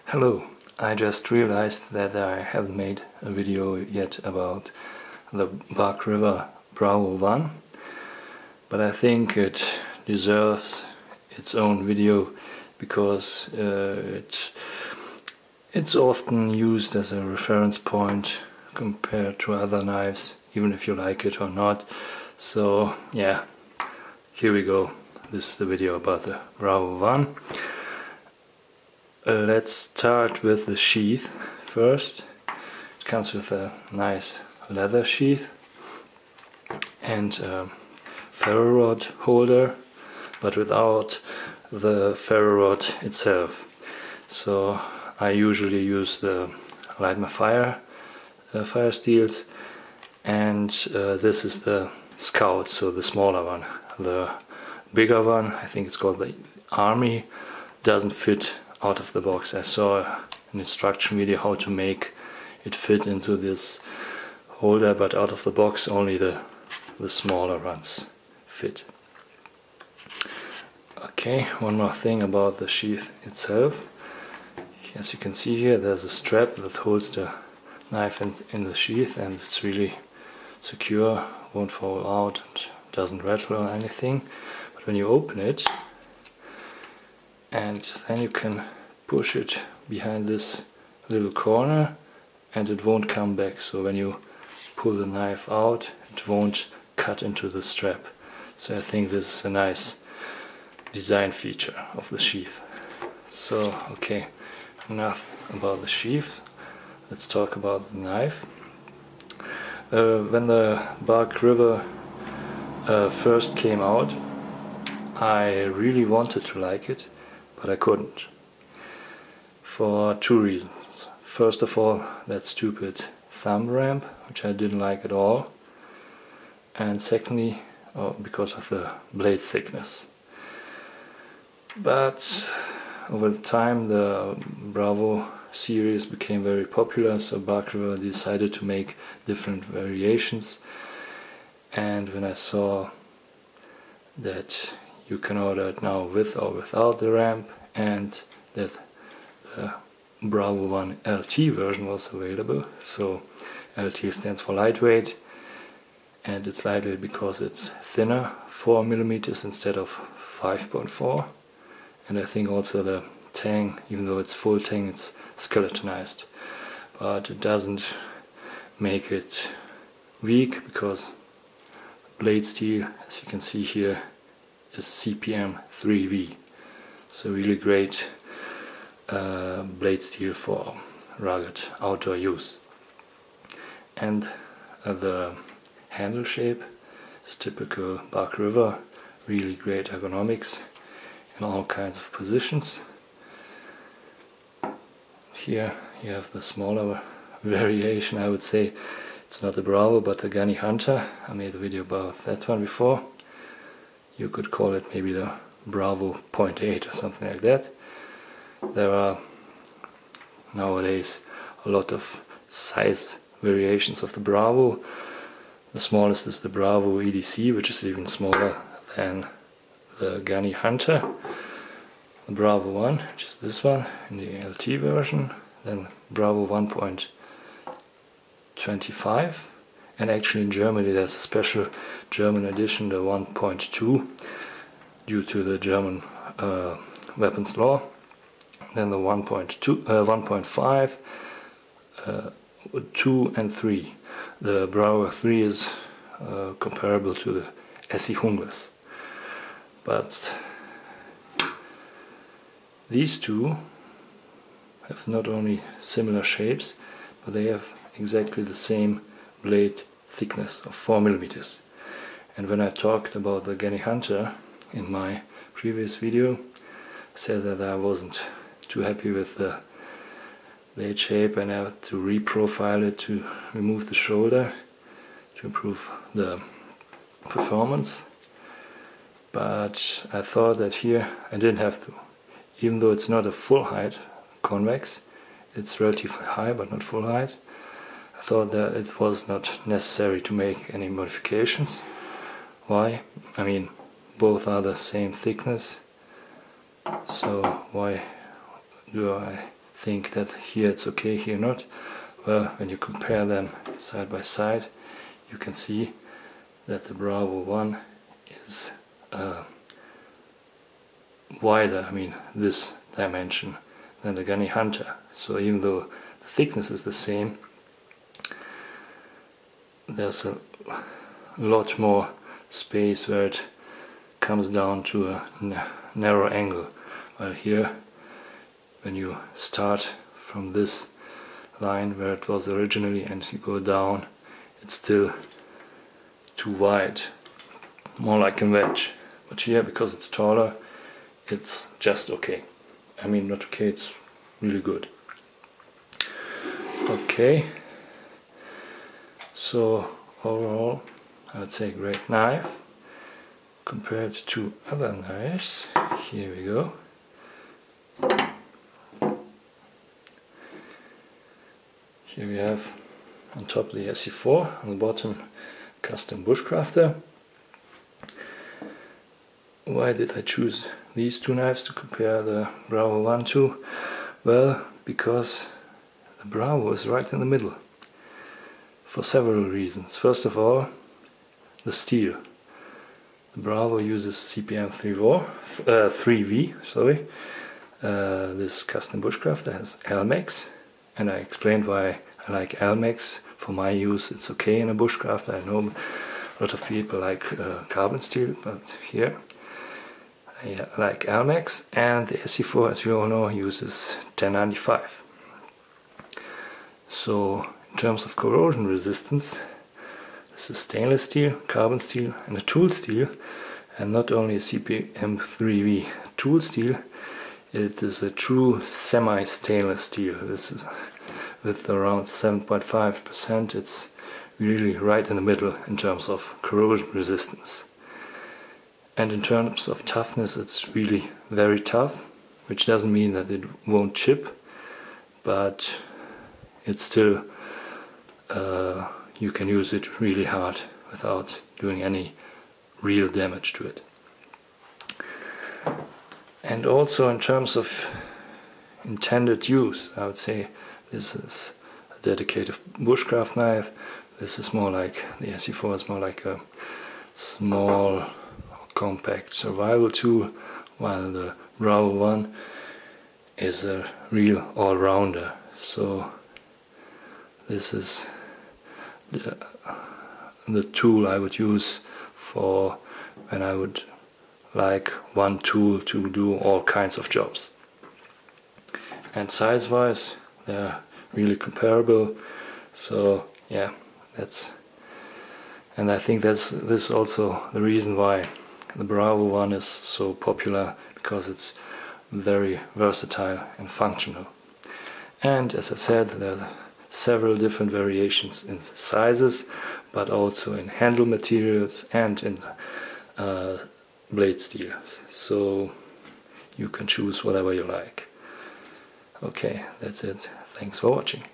Hello, I just realized that I haven't made a video yet about the Bark River Bravo1, but I think it deserves its own video because it's often used as a reference point compared to other knives, even if you like it or not. So yeah, here we go. This is the video about the Bravo1. Let's start with the sheath first. It comes with a nice leather sheath and a ferro rod holder, but without the ferro rod itself. So I usually use the light my fire steels, and this is the Scout, so the smaller one. The bigger one, I think it's called the Army, doesn't fit out of the box. I saw an instruction video how to make it fit into this holder, but out of the box only the smaller ones fit. Okay, one more thing about the sheath itself. As you can see here, there's a strap that holds the knife in the sheath, and it's really secure, won't fall out and doesn't rattle or anything. But when you open it, and then you can push it behind this little corner and it won't come back. So when you pull the knife out, it won't cut into the strap. So I think this is a nice design feature of the sheath. So okay, enough about the sheath. Let's talk about the knife. When the Bark River first came out, I really wanted to like it, but I couldn't. For two reasons. First of all, that stupid thumb ramp, which I didn't like at all. And secondly, because of the blade thickness. But over time the Bravo series became very popular, so Bark River decided to make different variations. And when I saw that you can order it now with or without the ramp, and that the Bravo1LT version was available. So LT stands for lightweight, and it's lightweight because it's thinner, 4 mm instead of 5.4. And I think also the tang, even though it's full tang, it's skeletonized, but it doesn't make it weak because the blade steel, as you can see here, is CPM-3V. So really great blade steel for rugged outdoor use. And the handle shape is typical Bark River, really great ergonomics in all kinds of positions. Here you have the smaller variation. I would say it's not the Bravo but the Gunny Hunter. I made a video about that one before. You could call it maybe the Bravo 0.8 or something like that. There are nowadays a lot of size variations of the Bravo. The smallest is the Bravo EDC, which is even smaller than the Gunny Hunter. The Bravo 1, which is this one in the LT version. Then Bravo 1.25. And actually in Germany there's a special German edition, the 1.2, due to the German weapons law. Then the 1.5, 2 and 3. The Bravo 3 is comparable to the SE Hungles. But these two have not only similar shapes, but they have exactly the same blade thickness of 4 mm. And when I talked about the Gunny Hunter in my previous video, I said that I wasn't too happy with the blade shape and I had to reprofile it to remove the shoulder to improve the performance. But I thought that here I didn't have to. Even though it's not a full height convex, it's relatively high but not full height, I thought that it was not necessary to make any modifications. Why? I mean, both are the same thickness, so why do I think that here it's okay, here not. Well, when you compare them side by side, you can see that the Bravo 1 is wider, I mean this dimension, than the Gunny Hunter. So even though the thickness is the same, there's a lot more space where it comes down to a narrow angle. While here, when you start from this line where it was originally and you go down, it's still too wide, more like a wedge. But here, because it's taller, it's just okay. I mean, not okay, it's really good. Okay, so overall I would say great knife compared to other knives. Here we go. Here we have on top the SE4, on the bottom custom bushcrafter. Why did I choose these two knives to compare the Bravo 1 to? Well, because the Bravo is right in the middle, for several reasons. First of all, the steel. The Bravo uses CPM-3V, sorry. This custom bushcrafter has Elmex, and I explained why I like Elmex. For my use, it's okay in a bushcrafter. I know a lot of people like carbon steel, but here I like Elmex, and the SE4, as you all know, uses 1095. So in terms of corrosion resistance, this is stainless steel, carbon steel and a tool steel, and not only a CPM-3V tool steel, it is a true semi-stainless steel. This is with around 7.5%, it's really right in the middle in terms of corrosion resistance. And in terms of toughness, it's really very tough, which doesn't mean that it won't chip, but it's still you can use it really hard without doing any real damage to it. And also in terms of intended use, I would say this is a dedicated bushcraft knife. This is more like, the SE4 is more like a small compact survival tool, while the Bravo 1 is a real all-rounder. So this is the tool I would use for when I would like one tool to do all kinds of jobs. And size-wise, they're really comparable. So yeah, and I think this is also the reason why the Bravo 1 is so popular, because it's very versatile and functional. And as I said, there are several different variations in sizes, but also in handle materials and in blade steels. So you can choose whatever you like. Okay, that's it. Thanks for watching.